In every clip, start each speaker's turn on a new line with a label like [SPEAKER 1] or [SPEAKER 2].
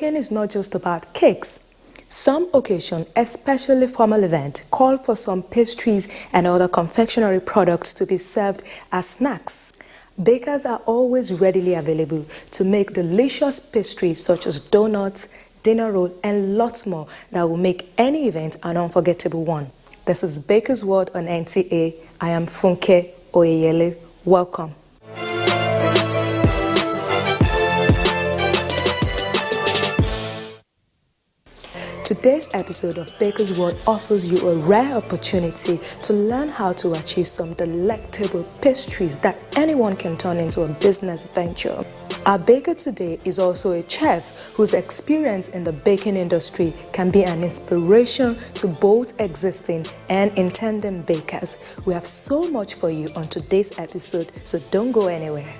[SPEAKER 1] baking is not just about cakes. Some occasion, especially formal events, call for some pastries and other confectionery products to be served as snacks. Bakers are always readily available to make delicious pastries such as donuts, dinner roll, and lots more that will make any event an unforgettable one. This is Baker's World on NTA. I am Funke Oyeyele. Welcome. Today's episode of Baker's World offers you a rare opportunity to learn how to achieve some delectable pastries that anyone can turn into a business venture. Our baker today is also a chef whose experience in the baking industry can be an inspiration to both existing and intending bakers. We have so much for you on today's episode, so don't go anywhere.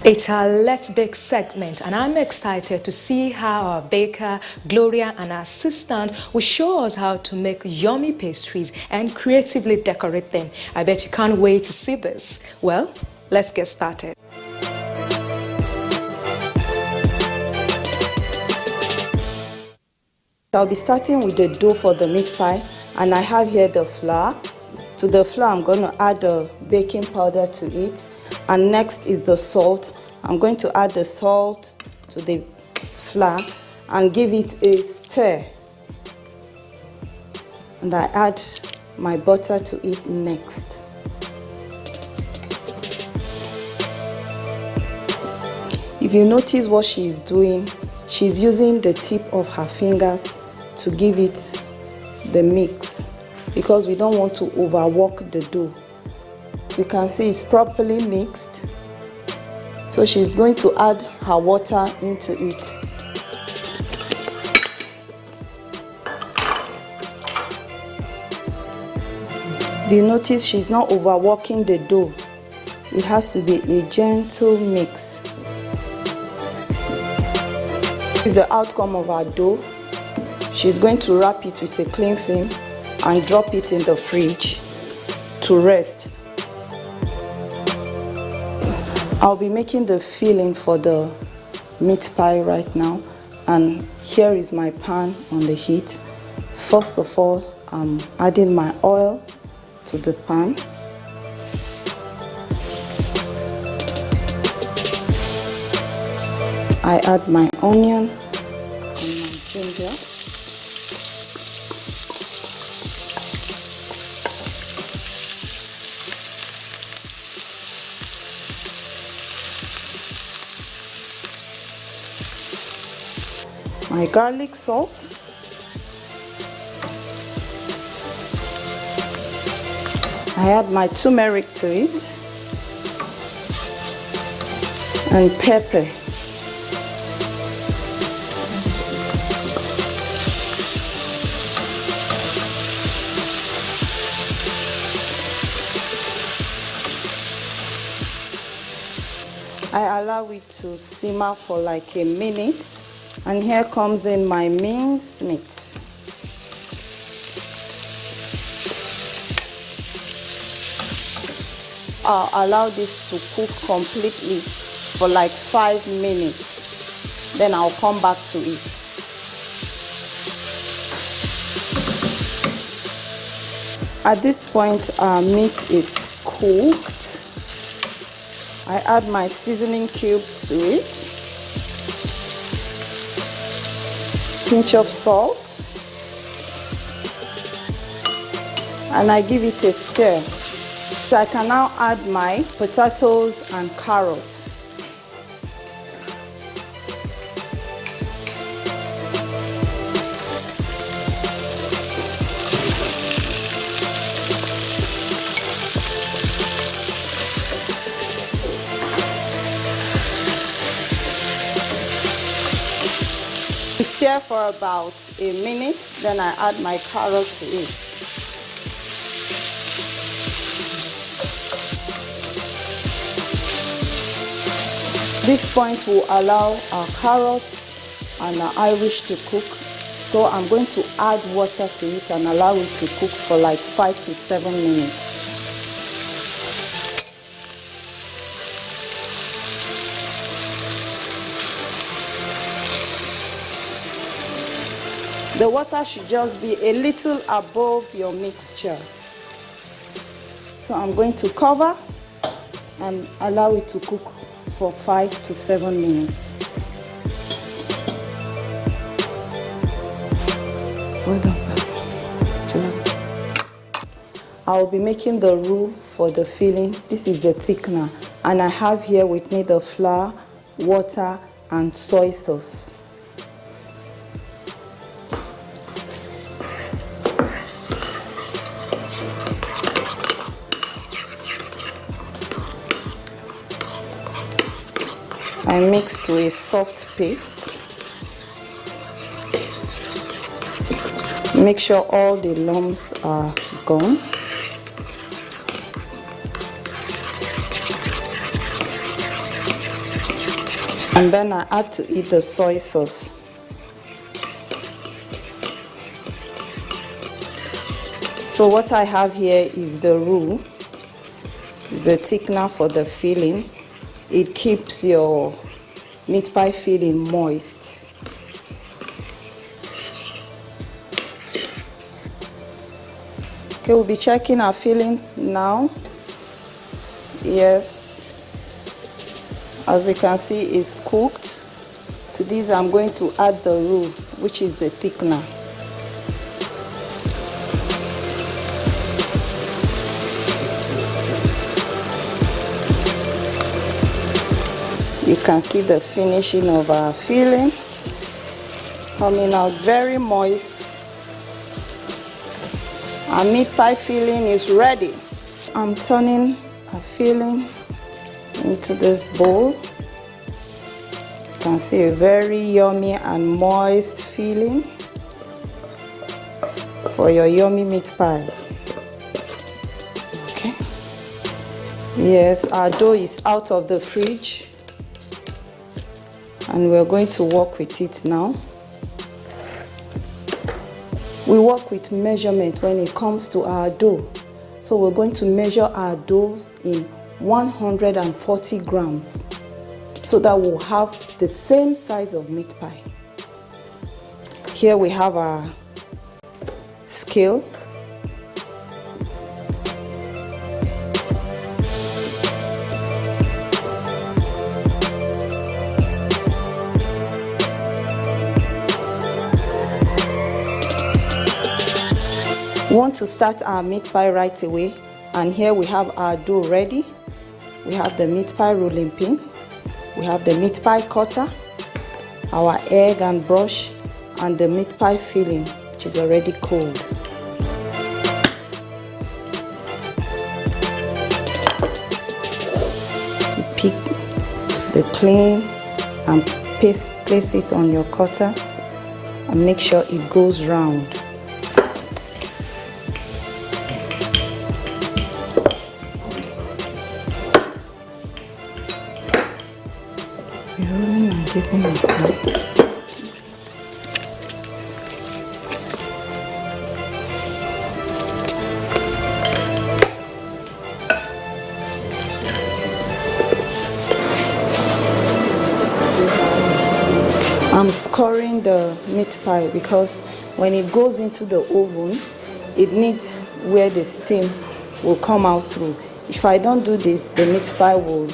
[SPEAKER 1] It's our Let's Bake segment, and I'm excited to see how our baker, Gloria, and our assistant will show us how to make yummy pastries and creatively decorate them. I bet you can't wait to see this. Well, let's get started.
[SPEAKER 2] I'll be starting with the dough for the meat pie, and I have here the flour. To the flour, I'm going to add the baking powder to it, and next is the salt. I'm going to add the salt to the flour and give it a stir. And I add my butter to it next. If you notice what she's doing, she's using the tip of her fingers to give it the mix, because we don't want to overwork the dough. You can see it's properly mixed. So she's going to add her water into it. If you notice, she's not overworking the dough. It has to be a gentle mix. This is the outcome of our dough. She's going to wrap it with a cling film and drop it in the fridge to rest. I'll be making the filling for the meat pie right now, and here is my pan on the heat. First of all, I'm adding my oil to the pan. I add my onion and my ginger. My garlic salt, I add my turmeric to it, and pepper. I allow it to simmer for like a minute. And here comes in my minced meat. I'll allow this to cook completely for like 5 minutes. Then I'll come back to it. At this point, our meat is cooked. I add my seasoning cube to it. Pinch of salt, and I give it a stir. So I can now add my potatoes and carrots. Stir for about a minute, then I add my carrot to it. This point will allow our carrot and our Irish to cook. So I'm going to add water to it and allow it to cook for like 5 to 7 minutes. The water should just be a little above your mixture. So I'm going to cover and allow it to cook for 5 to 7 minutes. Well done, sir. I'll be making the roux for the filling. This is the thickener, and I have here with me the flour, water, and soy sauce. I mix to a soft paste. Make sure all the lumps are gone. And then I add to it the soy sauce. So what I have here is the roux, the thickener for the filling. It keeps your meat pie filling moist. Okay, we'll be checking our filling now. Yes, as we can see, it's cooked. To this I'm going to add the roux, which is the thickener. You can see the finishing of our filling coming out very moist. Our meat pie filling is ready. I'm turning our filling into this bowl. You can see a very yummy and moist filling for your yummy meat pie. Okay. Yes, our dough is out of the fridge, and we're going to work with it now. We work with measurement when it comes to our dough. So we're going to measure our dough in 140 grams so that we'll have the same size of meat pie. Here we have our scale. We want to start our meat pie right away, and here we have our dough ready. We have the meat pie rolling pin, we have the meat pie cutter, our egg and brush, and the meat pie filling, which is already cold. You pick the clean and place it on your cutter and make sure it goes round. You're rolling and giving it out. I'm scoring the meat pie because when it goes into the oven, it needs where the steam will come out through. If I don't do this, the meat pie will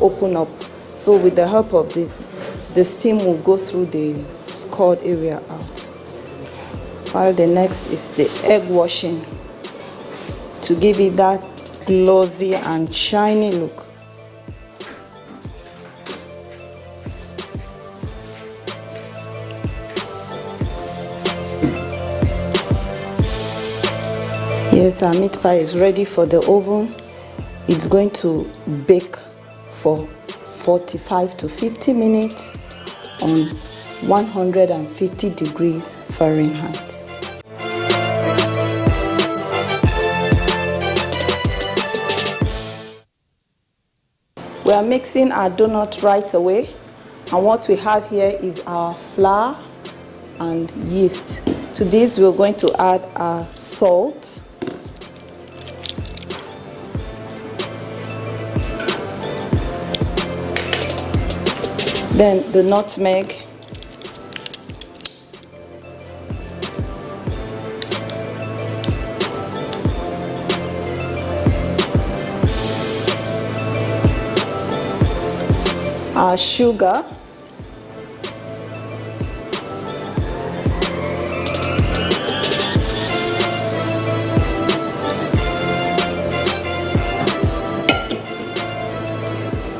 [SPEAKER 2] open up. So with the help of this, the steam will go through the scored area out. While the next is the egg washing to give it that glossy and shiny look. Yes, our meat pie is ready for the oven. It's going to bake for 45 to 50 minutes on 150 degrees Fahrenheit. We are mixing our donut right away, and what we have here is our flour and yeast. To this we're going to add our salt, then the nutmeg, our sugar,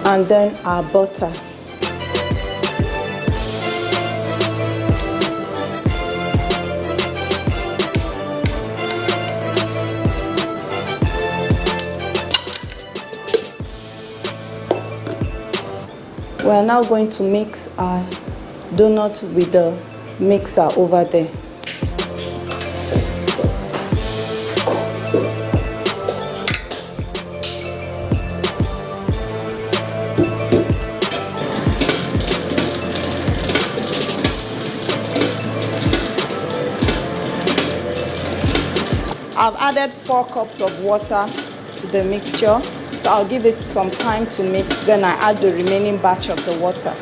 [SPEAKER 2] and then our butter. We are now going to mix our donut with the mixer over there. I've added 4 cups of water to the mixture, so I'll give it some time to mix, then I add the remaining batch of the water.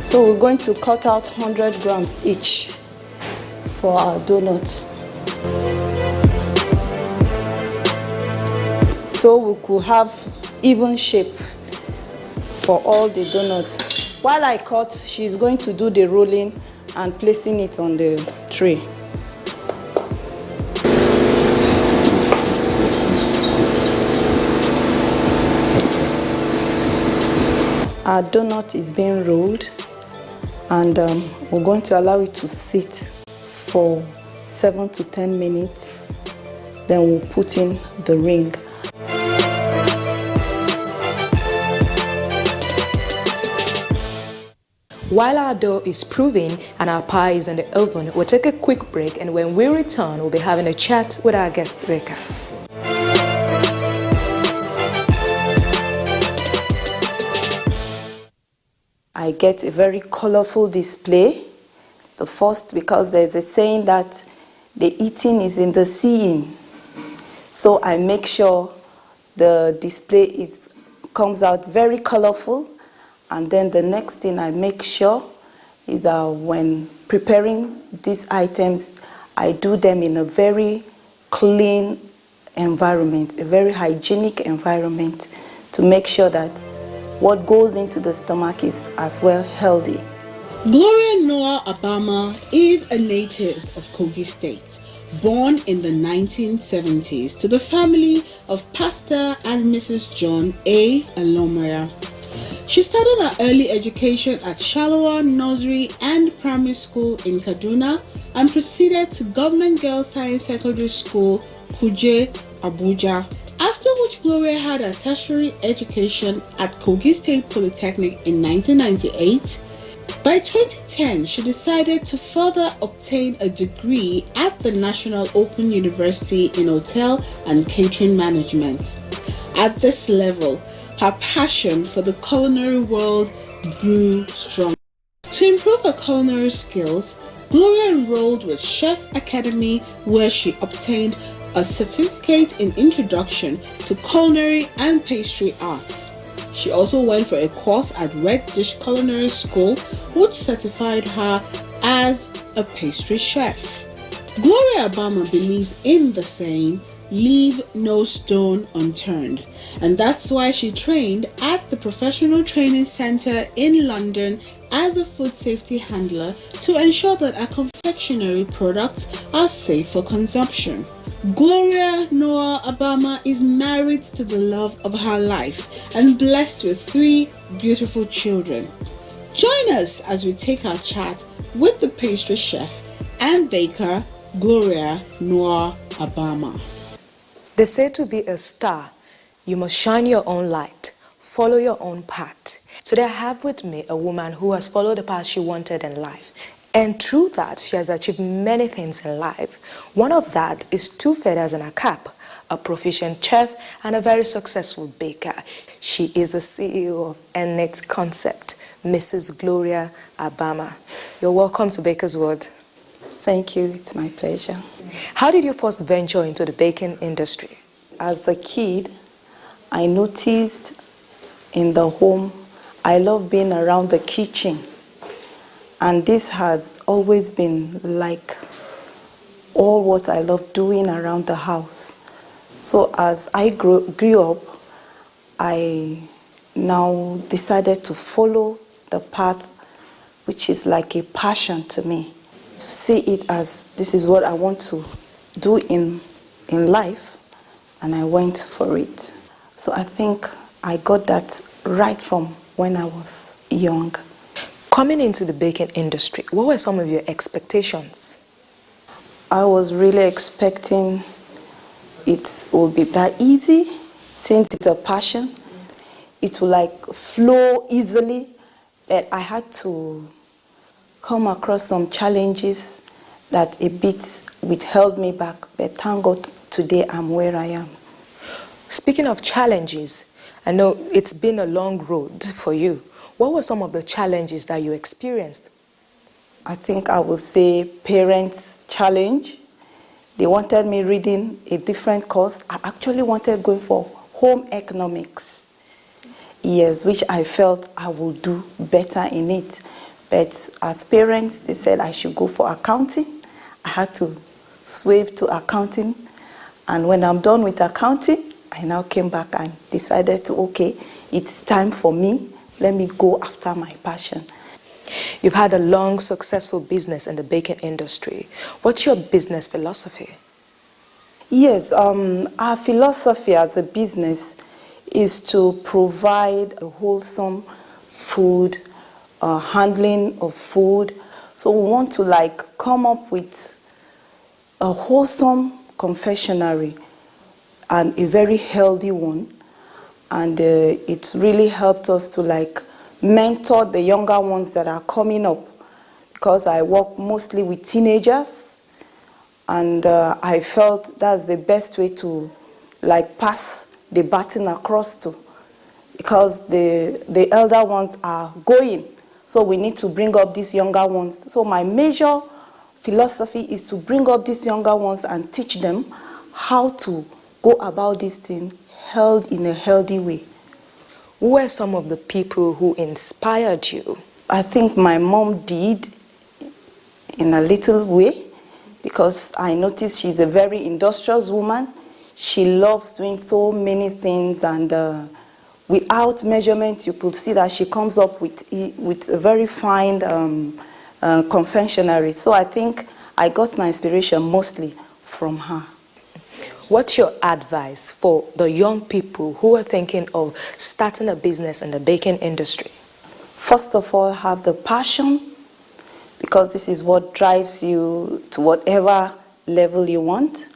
[SPEAKER 2] So we're going to cut out 100 grams each for our donuts. So we could have even shape for all the donuts. While I cut, she's going to do the rolling and placing it on the tray. Our donut is being rolled, and we're going to allow it to sit for 7 to 10 minutes. Then we'll put in the ring.
[SPEAKER 1] While our dough is proving and our pie is in the oven, we'll take a quick break, and when we return, we'll be having a chat with our guest baker.
[SPEAKER 2] I get a very colorful display. The first, because there's a saying that the eating is in the seeing. So I make sure the display comes out very colorful. And then the next thing I make sure is when preparing these items, I do them in a very clean environment, a very hygienic environment, to make sure that what goes into the stomach is as well healthy.
[SPEAKER 3] Gloria Noah Abama is a native of Kogi State, born in the 1970s to the family of Pastor and Mrs. John A. Alomaya. She started her early education at Shalawa Nursery and Primary School in Kaduna and proceeded to Government Girls Science Secondary School, Kuje, Abuja. After which Gloria had a tertiary education at Kogi State Polytechnic in 1998. By 2010, she decided to further obtain a degree at the National Open University in Hotel and Catering Management. At this level, her passion for the culinary world grew strong. To improve her culinary skills, Gloria enrolled with Chef Academy, where she obtained a certificate in Introduction to Culinary and Pastry Arts. She also went for a course at Red Dish Culinary School, which certified her as a pastry chef. Gloria Abama believes in the saying, "Leave no stone unturned," and that's why she trained at the Professional Training Center in London as a food safety handler to ensure that our confectionery products are safe for consumption. Gloria Noah Abama is married to the love of her life and blessed with 3 beautiful children. Join us as we take our chat with the pastry chef and baker, Gloria Noah Abama.
[SPEAKER 1] They say to be a star, you must shine your own light, follow your own path. Today I have with me a woman who has followed the path she wanted in life. And through that, she has achieved many things in life. One of that is 2 feathers in her cap, a proficient chef and a very successful baker. She is the CEO of Next Concept, Mrs. Gloria Abama. You're welcome to Baker's World.
[SPEAKER 2] Thank you. It's my pleasure.
[SPEAKER 1] How did you first venture into the baking industry?
[SPEAKER 2] As a kid, I noticed in the home, I love being around the kitchen. And this has always been like all what I love doing around the house. So as I grew up, I now decided to follow the path which is like a passion to me. See it as this is what I want to do in life, and I went for it. So I think I got that right from when I was young.
[SPEAKER 1] Coming into the baking industry, what were some of your expectations?
[SPEAKER 2] I was really expecting it would be that easy, since it's a passion. It will like flow easily, but I had to come across some challenges that a bit withheld me back. But thank God today I'm where I am.
[SPEAKER 1] Speaking of challenges, I know it's been a long road for you. What were some of the challenges that you experienced?
[SPEAKER 2] I think I would say parents' challenge. They wanted me reading a different course. I actually wanted going for home economics. Yes, which I felt I would do better in it. But as parents, they said I should go for accounting. I had to swerve to accounting. And when I'm done with accounting, I now came back and decided to, okay, it's time for me. Let me go after my passion.
[SPEAKER 1] You've had a long, successful business in the baking industry. What's your business philosophy?
[SPEAKER 2] Yes, our philosophy as a business is to provide a wholesome food, handling of food. So we want to like come up with a wholesome confectionery and a very healthy one. And it really helped us to like mentor the younger ones that are coming up, because I work mostly with teenagers, and I felt that's the best way to like pass the baton across to, because the elder ones are going, so we need to bring up these younger ones. So my major philosophy is to bring up these younger ones and teach them how to go about this thing held in a healthy way.
[SPEAKER 1] Who were some of the people who inspired you?
[SPEAKER 2] I think my mom did, in a little way, because I noticed she's a very industrious woman. She loves doing so many things, and without measurement, you could see that she comes up with a very fine confectionery. So I think I got my inspiration mostly from her.
[SPEAKER 1] What's your advice for the young people who are thinking of starting a business in the baking industry?
[SPEAKER 2] First of all, have the passion, because this is what drives you to whatever level you want.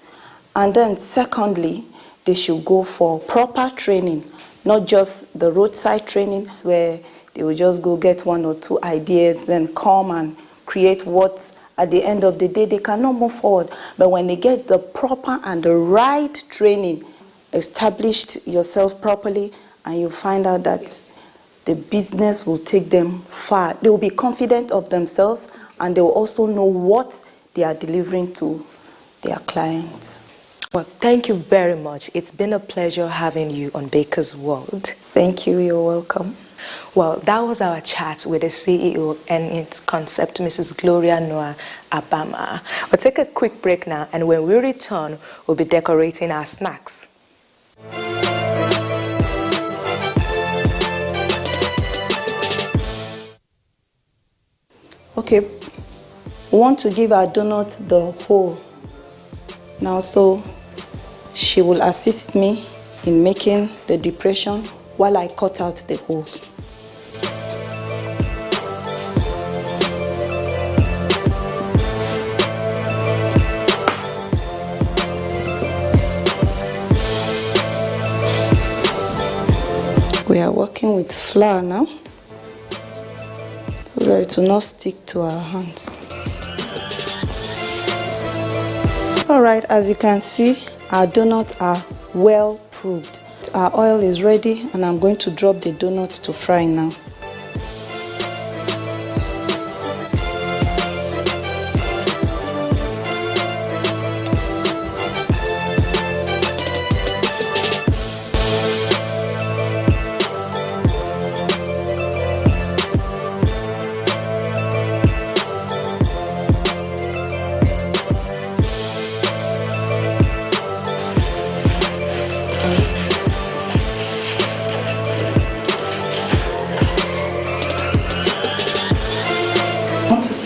[SPEAKER 2] And then secondly, they should go for proper training, not just the roadside training where they will just go get one or two ideas, then come and create what at the end of the day they cannot move forward. But when they get the proper and the right training, established yourself properly, and you find out that the business will take them far. They will be confident of themselves, and they will also know what they are delivering to their clients.
[SPEAKER 1] Well, thank you very much. It's been a pleasure having you on Baker's World.
[SPEAKER 2] Thank you. You're welcome.
[SPEAKER 1] Well, that was our chat with the CEO and its concept, Mrs. Gloria Noah Abama. We'll take a quick break now, and when we return, we'll be decorating our snacks.
[SPEAKER 2] Okay, we want to give our donut the hole now, so she will assist me in making the depression while I cut out the holes. We are working with flour now, so that it will not stick to our hands. Alright, as you can see, our donuts are well proofed. Our oil is ready, and I'm going to drop the donuts to fry now.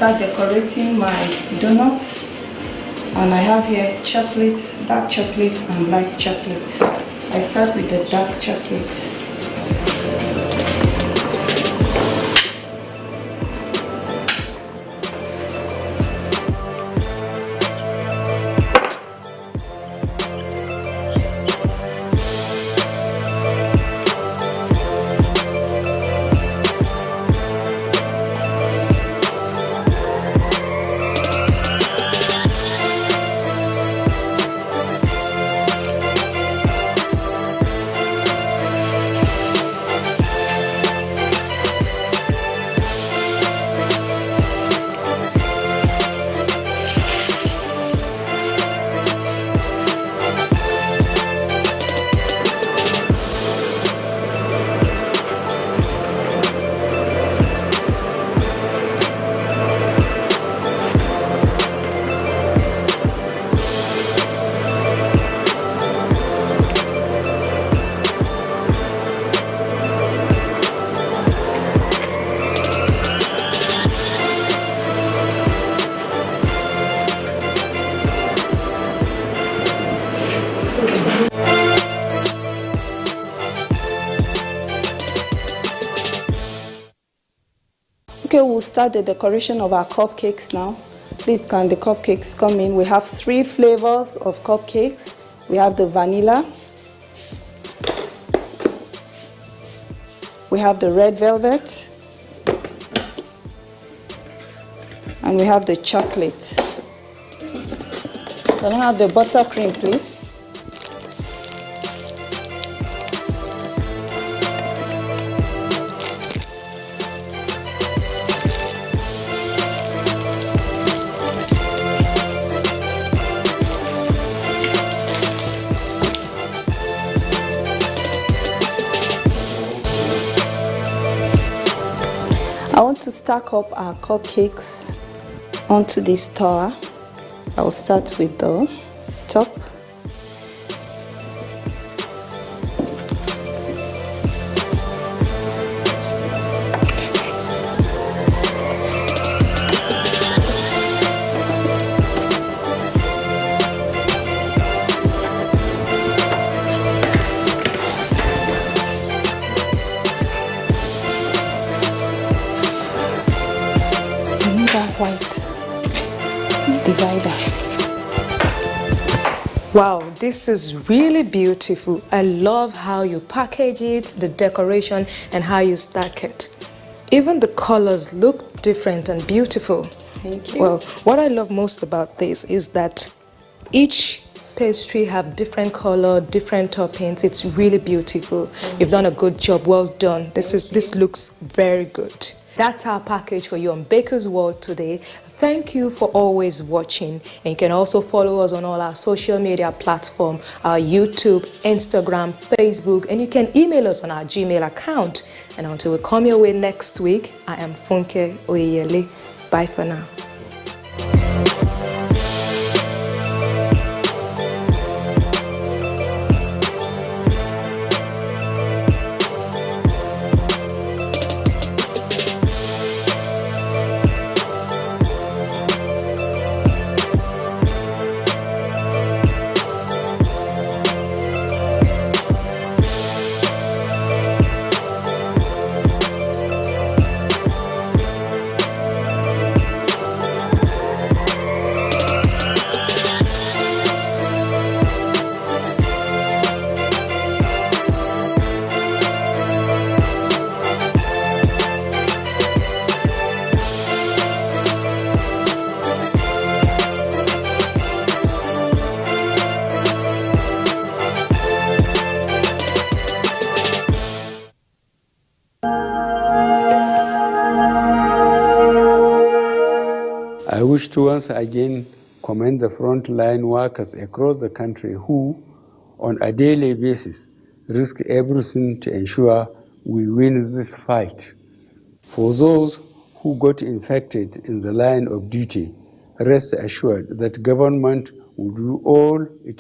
[SPEAKER 2] start decorating my donut. And I have here chocolate, dark chocolate and light chocolate. I start with the dark chocolate. Okay, we'll start the decoration of our cupcakes now. Please, can the cupcakes come in? We have 3 flavors of cupcakes. We have the vanilla, we have the red velvet, and we have the chocolate. Can I have the buttercream, please? I want to stack up our cupcakes onto this tower. I will start with the top. White divider.
[SPEAKER 1] Wow, this is really beautiful. I love how you package it, the decoration, and how you stack it. Even the colors look different and beautiful.
[SPEAKER 2] Thank you.
[SPEAKER 1] Well, what I love most about this is that each pastry have different color, different toppings. It's really beautiful. You've done a good job. Well done. This looks very good. That's our package for you on Baker's World today. Thank you for always watching. And you can also follow us on all our social media platforms, our YouTube, Instagram, Facebook, and you can email us on our Gmail account. And until we come your way next week, I am Funke Oyeyele. Bye for now.
[SPEAKER 4] I wish to once again commend the frontline workers across the country who, on a daily basis, risk everything to ensure we win this fight. For those who got infected in the line of duty, rest assured that government will do all it